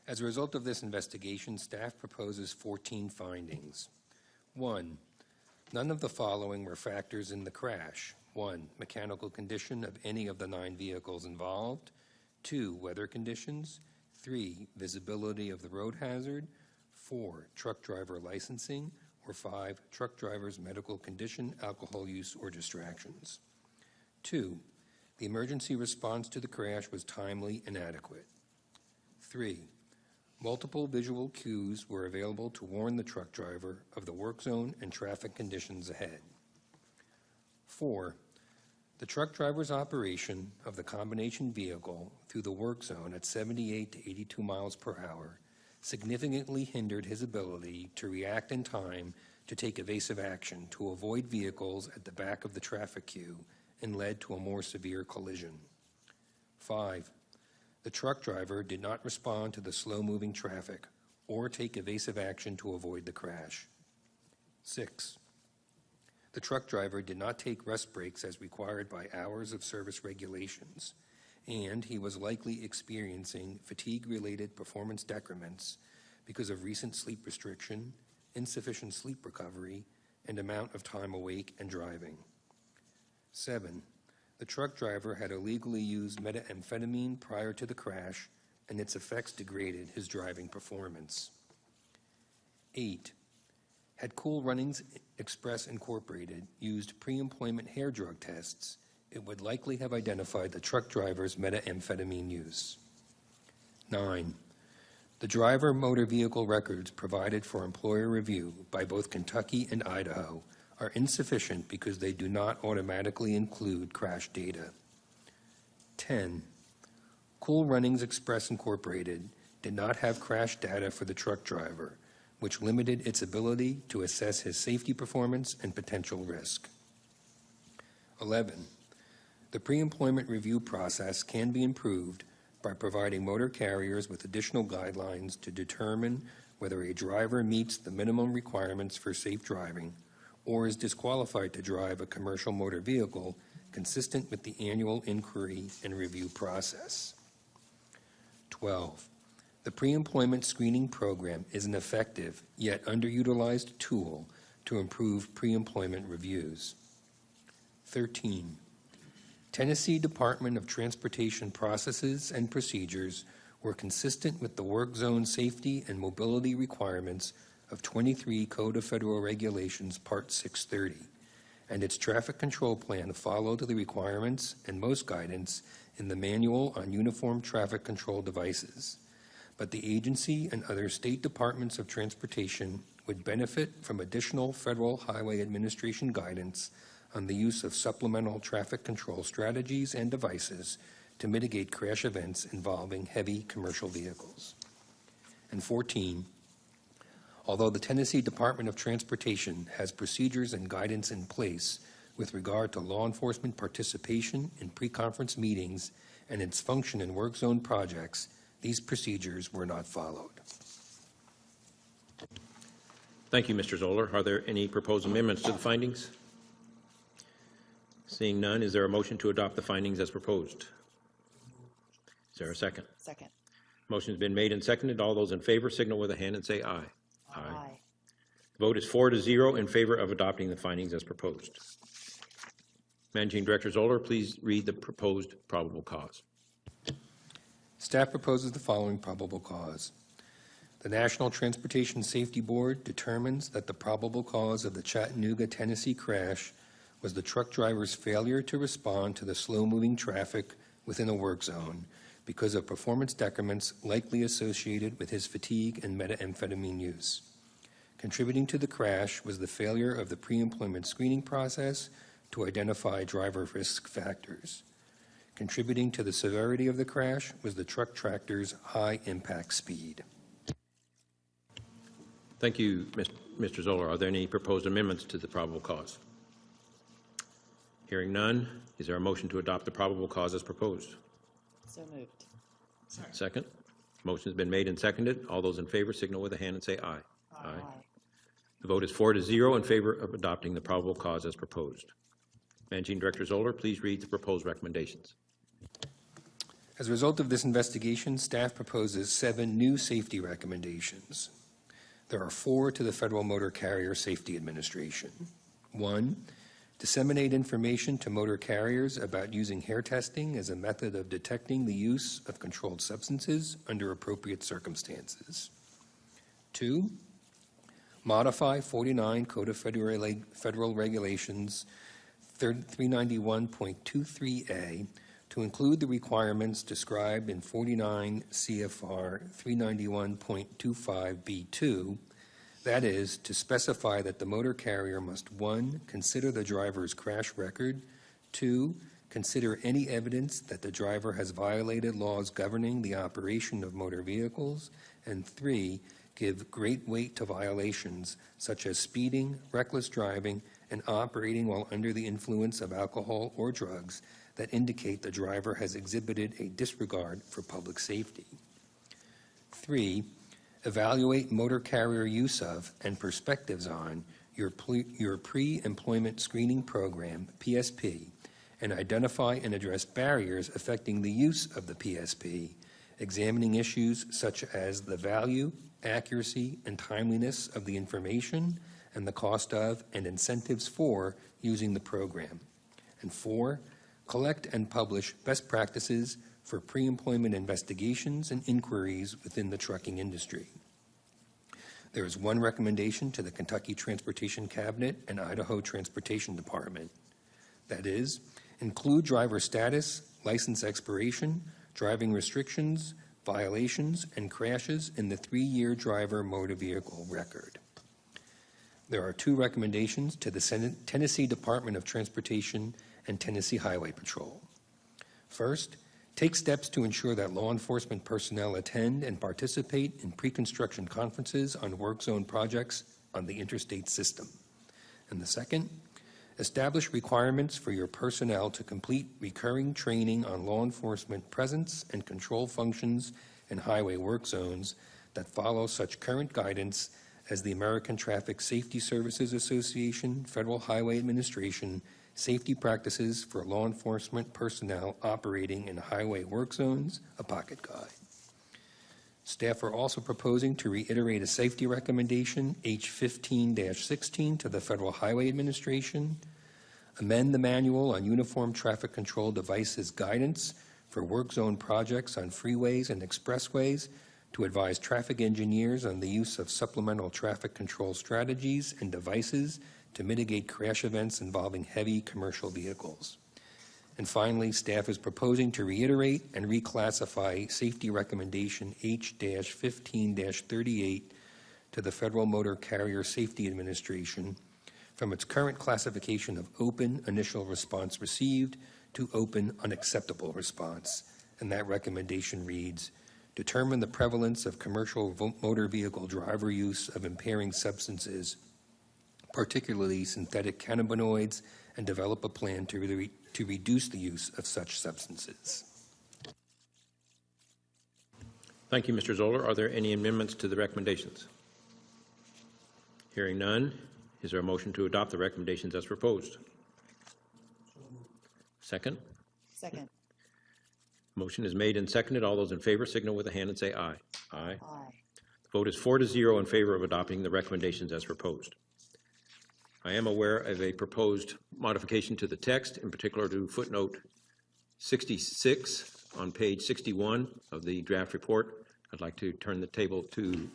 As a result of this investigation, staff proposes 14 findings. 1. None of the following were factors in the crash. 1. Mechanical condition of any of the 9 vehicles involved. 2. Weather conditions. 3. Visibility of the road hazard. 4. Truck driver licensing. Or 5. Truck driver's medical condition, alcohol use, or distractions. 2. The emergency response to the crash was timely and adequate. 3. Multiple visual cues were available to warn the truck driver of the work zone and traffic conditions ahead. 4. The truck driver's operation of the combination vehicle through the work zone at 78 to 82 miles per hour significantly hindered his ability to react in time to take evasive action to avoid vehicles at the back of the traffic queue and led to a more severe collision. 5. The truck driver did not respond to the slow-moving traffic or take evasive action to avoid the crash. 6. The truck driver did not take rest breaks as required by hours of service regulations, and he was likely experiencing fatigue-related performance decrements because of recent sleep restriction, insufficient sleep recovery, and amount of time awake and driving. 7. The truck driver had illegally used methamphetamine prior to the crash, and its effects degraded his driving performance. 8. Had Cool Runnings Express Incorporated used pre-employment hair drug tests, it would likely have identified the truck driver's methamphetamine use. 9. The driver motor vehicle records provided for employer review by both Kentucky and Idaho are insufficient because they do not automatically include crash data. 10. Cool Runnings Express Incorporated did not have crash data for the truck driver, which limited its ability to assess his safety performance and potential risk. 11. The pre-employment review process can be improved by providing motor carriers with additional guidelines to determine whether a driver meets the minimum requirements for safe driving or is disqualified to drive a commercial motor vehicle consistent with the annual inquiry and review process. 12. The pre-employment screening program is an effective yet underutilized tool to improve pre-employment reviews. 13. Tennessee Department of Transportation processes and procedures were consistent with the work zone safety and mobility requirements of 23 Code of Federal Regulations, Part 630, and its traffic control plan followed the requirements and most guidance in the Manual on Uniform Traffic Control Devices. But the agency and other state departments of transportation would benefit from additional Federal Highway Administration guidance on the use of supplemental traffic control strategies and devices to mitigate crash events involving heavy commercial vehicles. And 14, although the Tennessee Department of Transportation has procedures and guidance in place with regard to law enforcement participation in pre-conference meetings and its function in work zone projects, these procedures were not followed. Thank you, Mr. Zoller. Are there any proposed amendments to the findings? Seeing none, is there a motion to adopt the findings as proposed? Is there a second? Second. Motion has been made and seconded. All those in favor signal with a hand and say aye. Aye. The vote is 4-0 in favor of adopting the findings as proposed. Managing Director Zoller, please read the proposed probable cause. Staff proposes the following probable cause. The National Transportation Safety Board determines that the probable cause of the Chattanooga, Tennessee crash was the truck driver's failure to respond to the slow-moving traffic within a work zone because of performance decrements likely associated with his fatigue and methamphetamine use. Contributing to the crash was the failure of the pre-employment screening process to identify driver risk factors. Contributing to the severity of the crash was the truck tractor's high impact speed. Thank you, Mr. Zoller. Are there any proposed amendments to the probable cause? Hearing none, is there a motion to adopt the probable cause as proposed? So moved. Second. Motion has been made and seconded. All those in favor signal with a hand and say aye. Aye. The vote is 4-0 in favor of adopting the probable cause as proposed. Managing Director Zoller, please read the proposed recommendations. As a result of this investigation, staff proposes 7 new safety recommendations. There are 4 to the Federal Motor Carrier Safety Administration. 1, disseminate information to motor carriers about using hair testing as a method of detecting the use of controlled substances under appropriate circumstances. 2, modify 49 Code of Federal Regulations 391.23a to include the requirements described in 49 CFR 391.25b2, that is, to specify that the motor carrier must 1, consider the driver's crash record, 2, consider any evidence that the driver has violated laws governing the operation of motor vehicles, and 3, give great weight to violations such as speeding, reckless driving, and operating while under the influence of alcohol or drugs that indicate the driver has exhibited a disregard for public safety. 3, evaluate motor carrier use of and perspectives on your pre-employment screening program, PSP, and identify and address barriers affecting the use of the PSP, examining issues such as the value, accuracy, and timeliness of the information, and the cost of and incentives for using the program. And 4, collect and publish best practices for pre-employment investigations and inquiries within the trucking industry. There is 1 recommendation to the Kentucky Transportation Cabinet and Idaho Transportation Department. That is, include driver status, license expiration, driving restrictions, violations, and crashes in the 3-year driver motor vehicle record. There are 2 recommendations to the Tennessee Department of Transportation and Tennessee Highway Patrol. First, take steps to ensure that law enforcement personnel attend and participate in pre-construction conferences on work zone projects on the interstate system. And the second, establish requirements for your personnel to complete recurring training on law enforcement presence and control functions in highway work zones that follow such current guidance as the American Traffic Safety Services Association, Federal Highway Administration, Safety Practices for Law Enforcement Personnel Operating in Highway Work Zones, a pocket guide. Staff are also proposing to reiterate a safety recommendation, H15-16, to the Federal Highway Administration, amend the manual on uniform traffic control devices guidance for work zone projects on freeways and expressways to advise traffic engineers on the use of supplemental traffic control strategies and devices to mitigate crash events involving heavy commercial vehicles. And finally, staff is proposing to reiterate and reclassify safety recommendation H-15-38 to the Federal Motor Carrier Safety Administration from its current classification of open initial response received to open unacceptable response. And that recommendation reads, determine the prevalence of commercial motor vehicle driver use of impairing substances, particularly synthetic cannabinoids, and develop a plan to reduce the use of such substances. Thank you, Mr. Zoller. Are there any amendments to the recommendations? Hearing none, is there a motion to adopt the recommendations as proposed? Second? Second. Motion is made and seconded. All those in favor signal with a hand and say aye. Aye. Aye. The vote is 4-0 in favor of adopting the recommendations as proposed. I am aware of a proposed modification to the text, in particular to footnote 66 on page 61 of the draft report. I'd like to turn the table to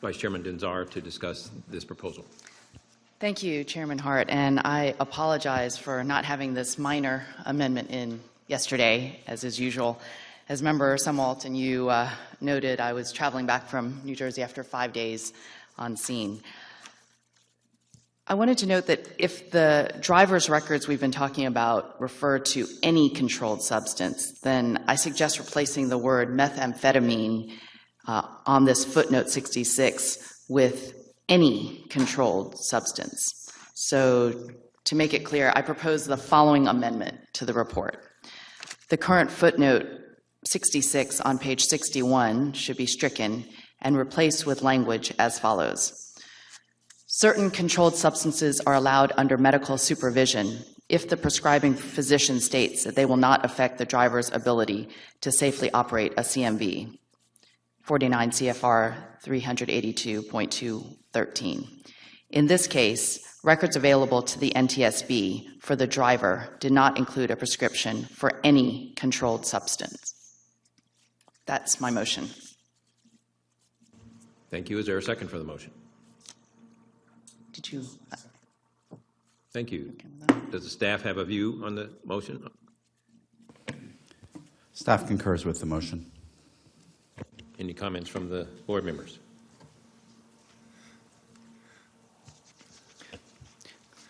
Vice Chairman Denzar to discuss this proposal. Thank you, Chairman Hart, and I apologize for not having this minor amendment in yesterday, as is usual. As Member Sumwalt and you noted, I was traveling back from New Jersey after 5 days on scene. I wanted to note that if the driver's records we've been talking about refer to any controlled substance, then I suggest replacing the word methamphetamine on this footnote 66 with any controlled substance. So to make it clear, I propose the following amendment to the report. The current footnote 66 on page 61 should be stricken and replaced with language as follows. Certain controlled substances are allowed under medical supervision if the prescribing physician states that they will not affect the driver's ability to safely operate a CMV. 49 CFR 382.213. In this case, records available to the NTSB for the driver did not include a prescription for any controlled substance. That's my motion. Thank you. Is there a second for the motion? Did you? Thank you. Does the staff have a view on the motion? Staff concurs with the motion. Any comments from the board members?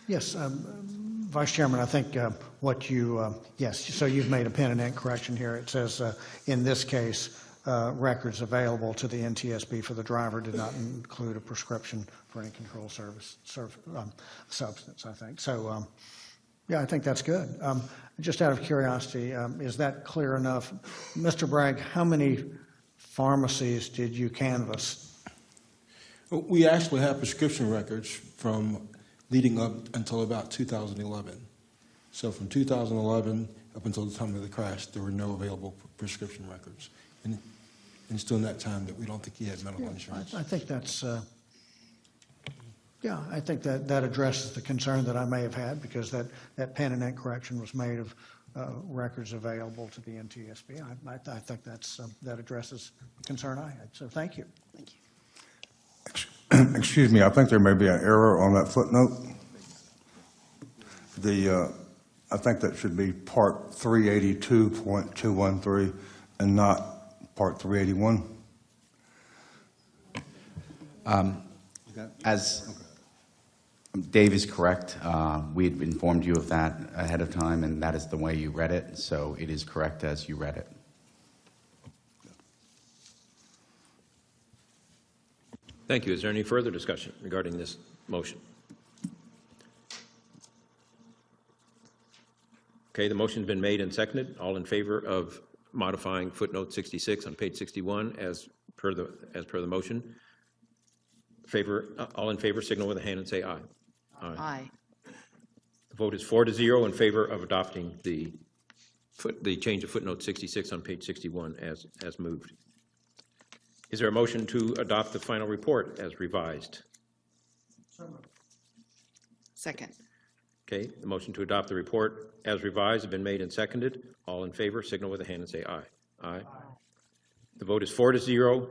Yes, Vice Chairman, I think what you, yes, so you've made a pen and ink correction here. It says, in this case, records available to the NTSB for the driver did not include a prescription for any controlled substance, I think. So, yeah, I think that's good. Just out of curiosity, is that clear enough? Mr. Bragg, how many pharmacies did you canvass? We actually have prescription records from leading up until about 2011. So from 2011 up until the time of the crash, there were no available prescription records. And it's during that time that we don't think he had medical insurance. I think that's, yeah, I think that addresses the concern that I may have had, because that pen and ink correction was made of records available to the NTSB. I think that addresses the concern I had. So thank you. Thank you. Excuse me, I think there may be an error on that footnote. I think that should be part 382.213 and not part 381. As Dave is correct, we had informed you of that ahead of time, and that is the way you read it, so it is correct as you read it. Thank you. Is there any further discussion regarding this motion? Okay, the motion's been made and seconded. All in favor of modifying footnote 66 on page 61 as per the motion? All in favor, signal with a hand and say aye. Aye. The vote is 4-0 in favor of adopting the change of footnote 66 on page 61 as moved. Is there a motion to adopt the final report as revised? Second. Okay, the motion to adopt the report as revised has been made and seconded. All in favor, signal with a hand and say aye. Aye. The vote is 4-0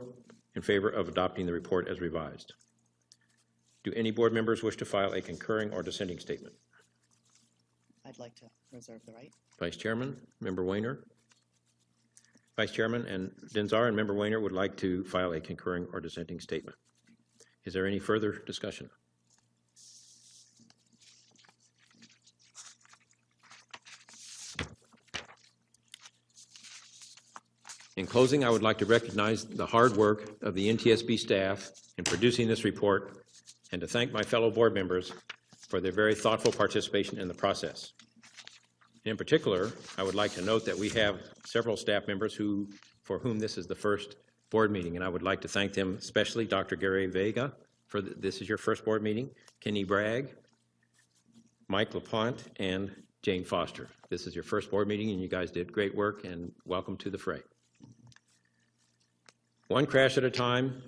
in favor of adopting the report as revised. Do any board members wish to file a concurring or dissenting statement? I'd like to reserve the right. Vice Chairman, Member Weiner. Vice Chairman and Denzar and Member Weiner would like to file a concurring or dissenting statement. Is there any further discussion? In closing, I would like to recognize the hard work of the NTSB staff in producing this report and to thank my fellow board members for their very thoughtful participation in the process. In particular, I would like to note that we have several staff members for whom this is the first board meeting, and I would like to thank them, especially Dr. Gary Vega, this is your first board meeting, Kenny Bragg, Mike LaPont, and Jane Foster. This is your first board meeting, and you guys did great work, and welcome to the fray. One crash at a time.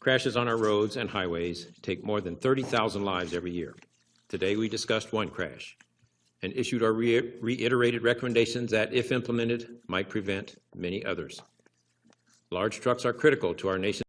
Crashes on our roads and highways take more than 30,000 lives every year. Today we discussed one crash and issued our reiterated recommendations that, if implemented, might prevent many others. Large trucks are critical to our nation's